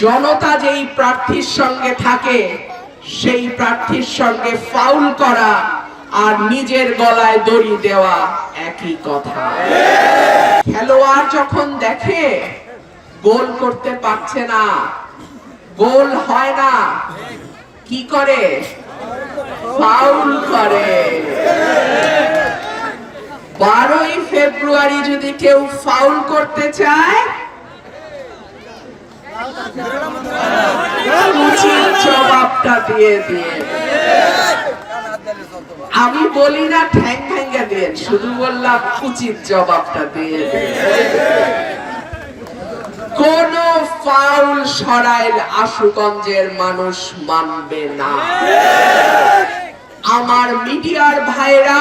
জনতা যেই প্রার্থীর সঙ্গে থাকে সেই প্রার্থীর সঙ্গে ফাউল করা আর নিজের গলায় দড়ি দেওয়া একই কথা। খেলোয়াড় যখন দেখে গোল করতে পারছে না, গোল হয় না, কি করে? ফাউল করে। 12ই ফেব্রুয়ারি যদি কেউ ফাউল করতে চায়, উচিত জবাবটা দিয়ে দিয়ে। আমি বলি না ঠ্যাং ভেঙে দিয়ে, শুধু বললাম উচিত জবাবটা দিয়ে দিয়ে। কোন ফাউল সরাইল আশুগঞ্জের মানুষ মানবে না। আমার মিডিয়ার ভাইরা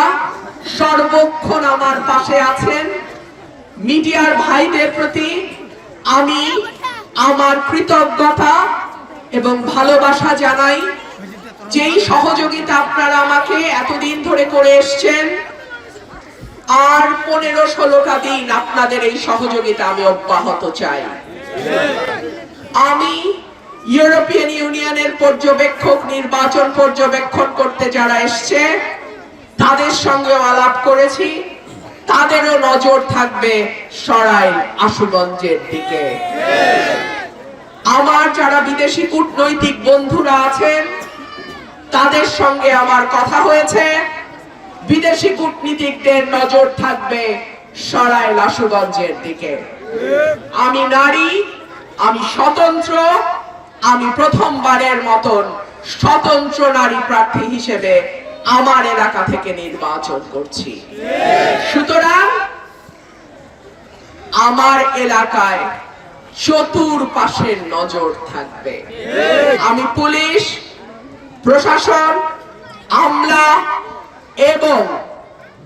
সর্বক্ষণ আমার পাশে আছেন। মিডিয়ার ভাইদের প্রতি আমি আমার কৃতজ্ঞতা এবং ভালোবাসা জানাই। যেই সহযোগিতা আপনারা আমাকে এতদিন ধরে করে এসছেন, আর 15-16টা দিন আপনাদের এই সহযোগিতা আমি অব্যাহত চাই। আমি ইউরোপিয়ান ইউনিয়নের পর্যবেক্ষক, নির্বাচন পর্যবেক্ষণ করতে যারা এসছে তাদের সঙ্গে আলাপ করেছি, তাদেরও নজর থাকবে সরাইল আশুগঞ্জের দিকে। আমার যারা বিদেশি কূটনৈতিক বন্ধুরা আছেন তাদের সঙ্গে আমার কথা হয়েছে, বিদেশি কূটনীতিকদের নজর থাকবে সরাইল আশুগঞ্জের দিকে। আমি নারী, আমি স্বতন্ত্র, আমি প্রথমবারের মতন স্বতন্ত্র নারী প্রার্থী হিসেবে আমার এলাকা থেকে নির্বাচন করছি। সুতরাং আমার এলাকায় চতুর্পাশের নজর থাকবে। আমি পুলিশ, প্রশাসন, আমলা এবং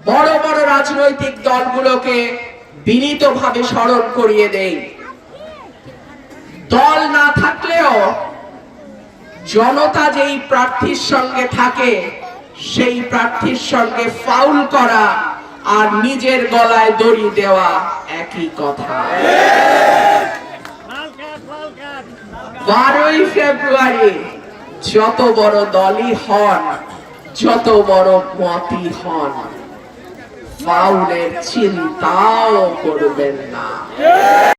বড় বড় রাজনৈতিক দলগুলোকে বিনীতভাবে স্মরণ করিয়ে দেই, দল না থাকলেও জনতা যেই প্রার্থীর সঙ্গে থাকে সেই প্রার্থীর সঙ্গে ফাউল করা আর নিজের গলায় দড়ি দেওয়া একই কথা। 12ই ফেব্রুয়ারি যত বড় দলই হন, যত বড় মতই হন, ফাউলের চিন্তাও করবেন না।